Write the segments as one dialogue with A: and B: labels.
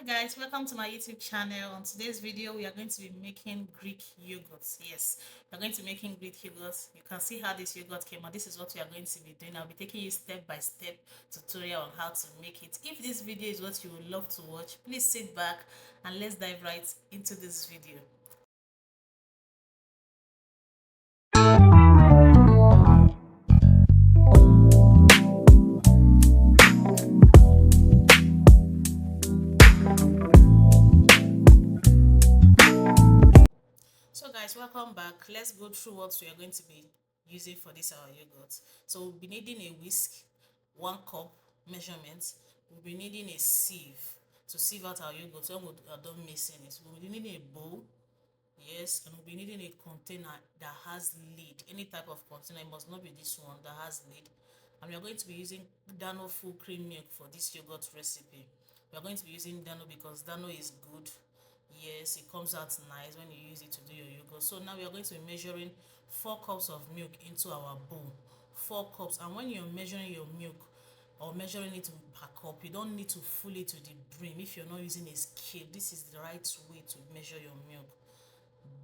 A: Guys, welcome to my YouTube channel. On today's video, we are going to be making Greek yogurts. Yes, we are going to be making Greek yogurts. You can see how this yogurt came out. This is what we are going to be doing. I'll be taking you step by step tutorial on how to make it. If this video is what you would love to watch, please sit back and let's dive right into this video. So guys, welcome back. Let's go through what we are going to be using for this our yogurt. So we'll be needing a whisk, 1 cup measurement. We'll be needing a sieve to sieve out our yogurt when we are done mixing it. We'll be needing a bowl, yes, and we'll be needing a container that has lid. Any type of container, it must not be this one that has lid. And we are going to be using Dano full cream milk for this yogurt recipe. We are going to be using Dano because Dano is good. Yes, it comes out nice when you use it to do your yogurt. So now we are going to be measuring 4 cups of milk into our bowl. 4 cups. And when you're measuring your milk or measuring it per cup, you don't need to fill it to the brim. If you're not using a scale, this is the right way to measure your milk.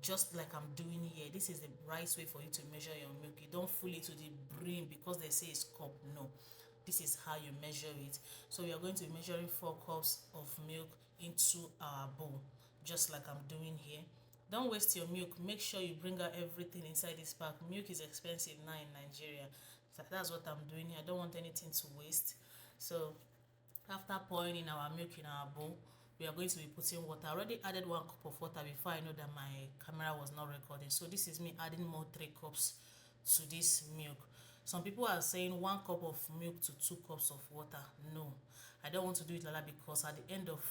A: Just like I'm doing here, this is the right way for you to measure your milk. You don't fill it to the brim because they say it's cup. No, this is how you measure it. So we are going to be measuring 4 cups of milk into our bowl, just like I'm doing here. Don't waste your milk. Make sure you bring out everything inside this pack. Milk is expensive now in Nigeria. So that's what I'm doing here. I don't want anything to waste. So after pouring in our milk in our bowl, we are going to be putting water. I already added 1 cup of water before I know that my camera was not recording. So this is me adding more 3 cups to this milk. Some people are saying 1 cup of milk to 2 cups of water. No, I don't want to do it like that because at the end of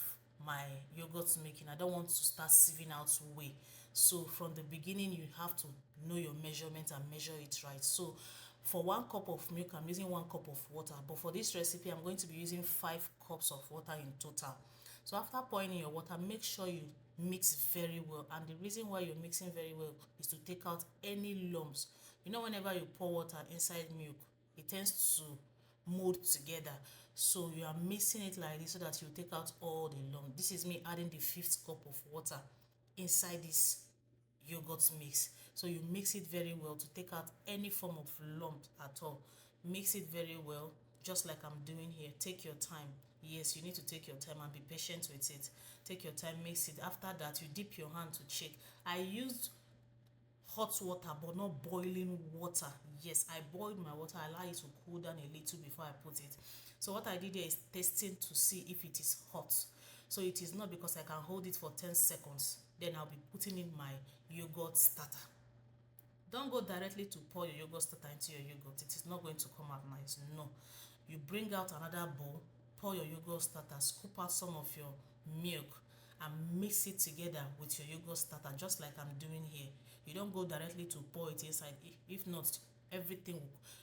A: my yogurt making, I don't want to start sieving out whey. So from the beginning, you have to know your measurement and measure it right. So for 1 cup of milk, I'm using 1 cup of water. But for this recipe, I'm going to be using 5 cups of water in total. So after pouring in your water, make sure you mix very well. And the reason why you're mixing very well is to take out any lumps. You know, whenever you pour water inside milk, it tends to mold together. So you are mixing it like this so that you take out all the lumps. This is me adding the 5th cup of water inside this yogurt mix. So you mix it very well to take out any form of lump at all. Mix it very well, just like I'm doing here. Take your time. Yes, you need to take your time and be patient with it. Take your time, mix it. After that, you dip your hand to check. I used hot water but not boiling water. Yes, I boiled my water. I allow it to cool down a little before I put it. So what I did here is testing to see if it is hot. So it is not, because I can hold it for 10 seconds. Then I'll be putting in my yogurt starter. Don't go directly to pour your yogurt starter into your yogurt. It is not going to come out nice. No. You bring out another bowl, pour your yogurt starter, scoop out some of your milk and mix it together with your yogurt starter, just like I'm doing here. You don't go directly to pour it inside. If not, everything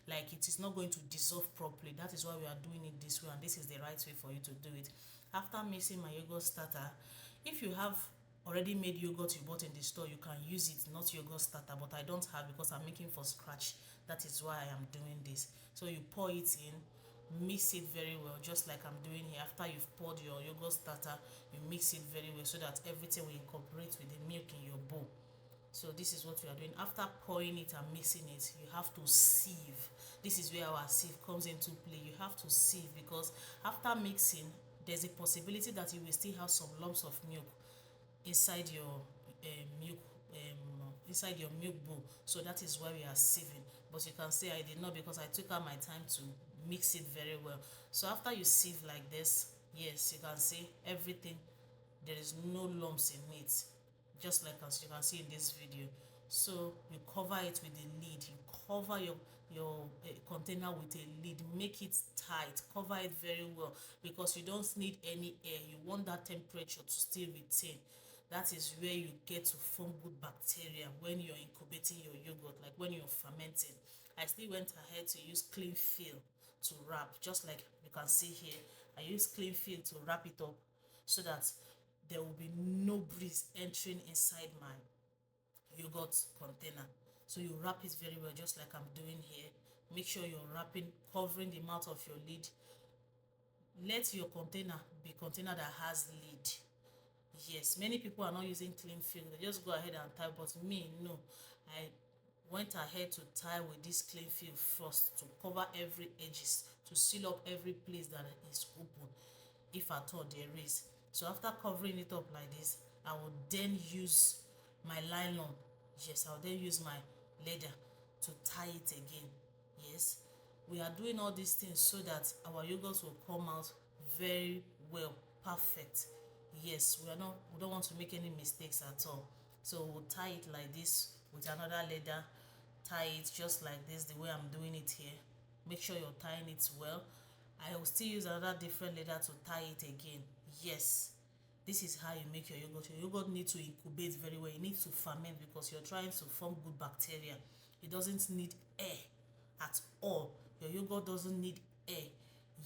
A: like it is not going to dissolve properly. That is why we are doing it this way, and this is the right way for you to do it. After mixing my yogurt starter, if you have already made yogurt you bought in the store, you can use it, not yogurt starter, but I don't have because I'm making for scratch. That is why I am doing this. So you pour it in, mix it very well, just like I'm doing here. After you've poured your yogurt starter, you mix it very well so that everything will incorporate with the milk in your bowl. So this is what we are doing. After pouring it and mixing it, you have to sieve. This is where our sieve comes into play. You have to sieve because after mixing, there's a possibility that you will still have some lumps of milk inside your milk inside your milk bowl. So that is why we are sieving. But you can say I did not, because I took out my time to mix it very well. So after you sieve like this, yes, you can see everything. There is no lumps in it, just like as you can see in this video. So you cover it with a lid. You cover your container with a lid. Make it tight. Cover it very well because you don't need any air. You want that temperature to still retain. That is where you get to form good bacteria when you're incubating your yogurt, like when you're fermenting. I still went ahead to use cling film to wrap, just like you can see here. I use cling film to wrap it up so that there will be no breeze entering inside my yogurt container. So you wrap it very well, just like I'm doing here. Make sure you're wrapping, covering the mouth of your lid let your container be container that has lid. Yes, many people are not using clean film, they just go ahead and tie, but me, no, I went ahead to tie with this clean film first to cover every edges, to seal up every place that is open, if at all there is. So after covering it up like this, I will then use my nylon. Yes, I'll then use my leather to tie it again. Yes, we are doing all these things so that our yogurt will come out very well, perfect. Yes, we don't want to make any mistakes at all. So we'll tie it like this with another leather, tie it just like this, the way I'm doing it here. Make sure you're tying it well. I will still use another different leather to tie it again. Yes, this is how you make your yogurt. Your yogurt needs to incubate very well. It needs to ferment because you're trying to form good bacteria. It doesn't need air at all. Your yogurt doesn't need air.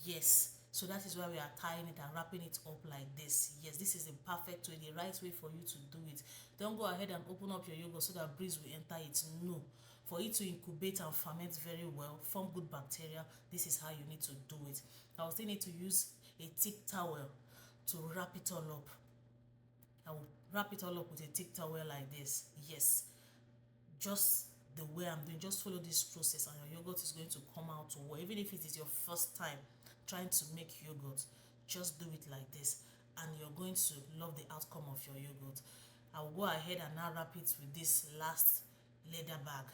A: Yes, so that is why we are tying it and wrapping it up like this. Yes, this is the perfect way, the right way for you to do it. Don't go ahead and open up your yogurt so that breeze will enter it. No, for it to incubate and ferment very well, form good bacteria, this is how you need to do it. I will still need to use a thick towel to wrap it all up. I will wrap it all up with a thick towel like this. Yes, just the way I'm doing, just follow this process and your yogurt is going to come out well. Even if it is your first time trying to make yogurt, just do it like this and you're going to love the outcome of your yogurt. I will go ahead and now wrap it with this last leather bag.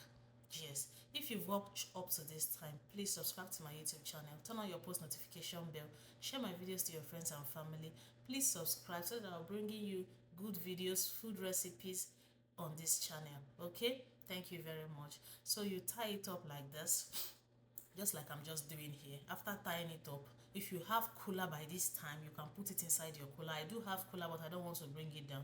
A: Yes, if you've watched up to this time, please subscribe to my YouTube channel, turn on your post notification bell, share my videos to your friends and family. Please subscribe so that I'll bringing you good videos, food recipes on this channel. Okay, thank you very much. So you tie it up like this, just like I'm just doing here. After tying it up, if you have cooler by this time, you can put it inside your cooler. I do have cooler, but I don't want to bring it down,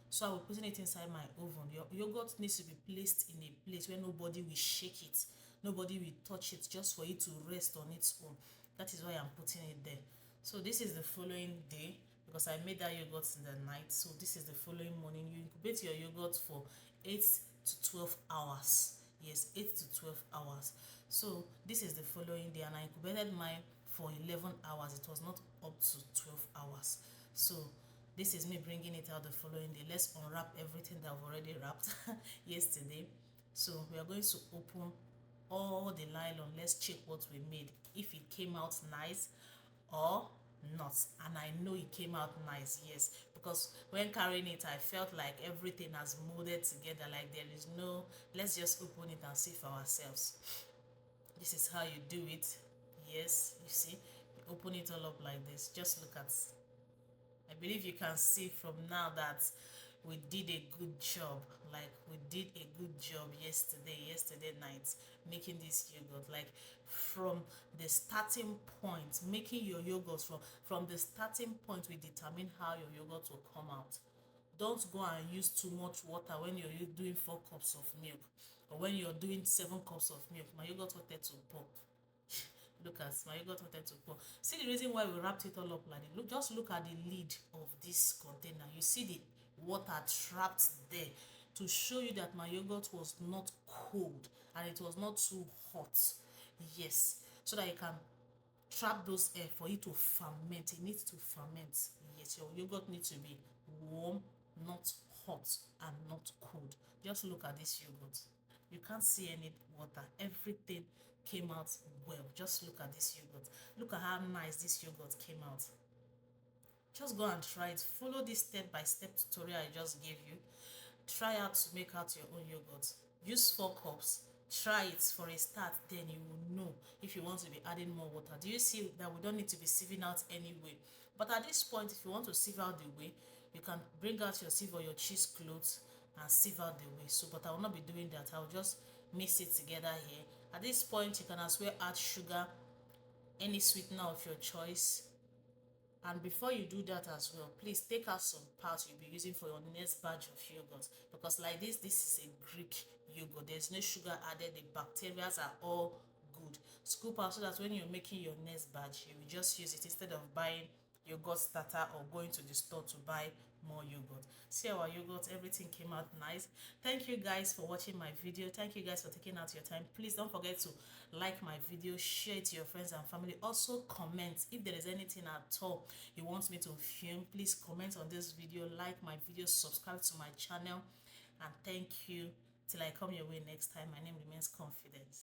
A: so I will put it inside my oven. Your yogurt needs to be placed in a place where nobody will shake it, nobody will touch it, just for it to rest on its own. That is why I'm putting it there. So this is the following day, because I made that yogurt in the night. So this is the following morning. You incubate your yogurt for 8 to 12 hours. Yes, 8 to 12 hours. So this is the following day, and I incubated mine for 11 hours. It was not up to 12 hours. So this is me bringing it out the following day. Let's unwrap everything that I've already wrapped yesterday. So we are going to open all the nylon. Let's check what we made, if it came out nice or not. And I know it came out nice, yes, because when carrying it I felt like everything has molded together, like there is no, let's just open it and see for ourselves. This is how you do it. Yes, you see, you open it all up like this. Just look at, I believe you can see from now that we did a good job. Like we did a good job yesterday night, making this yogurt. Like from the starting point, making your yogurt, from the starting point, we determine how your yogurt will come out. Don't go and use too much water when you're doing 4 cups of milk, or when you're doing 7 cups of milk. My yogurt wanted to pop. Look at my yogurt wanted to pour. See the reason why we wrapped it all up like this. Look, just look at the lid of this container. You see the water trapped there to show you that my yogurt was not cold and it was not too hot. Yes, so that you can trap those air for it to ferment. It needs to ferment. Yes, your yogurt needs to be warm, not hot and not cold. Just look at this yogurt. You can't see any water. Everything came out well. Just look at this yogurt. Look at how nice this yogurt came out. Just go and try it. Follow this step-by-step tutorial I just gave you. Try out to make out your own yogurt. Use 4 cups. Try it for a start, then you will know if you want to be adding more water. Do you see that we don't need to be sieving out anyway? But at this point, if you want to sieve out the whey, you can bring out your sieve or your cheesecloth and sieve out the whey. So, but I will not be doing that. I will just mix it together here. At this point, you can as well add sugar, any sweetener of your choice. And before you do that as well, please take out some parts you'll be using for your next batch of yogurt, because like this is a Greek yogurt. There's no sugar added. The bacteria are all good. Scoop out so that when you're making your next batch, you will just use it instead of buying yogurt starter or going to the store to buy more yogurt. See our yogurt, everything came out nice. Thank you guys for watching my video. Thank you guys for taking out your time. Please don't forget to like my video, share it to your friends and family. Also comment if there is anything at all you want me to film. Please comment on this video, like my video, subscribe to my channel, and thank you. Till I come your way next time, my name remains Confidence.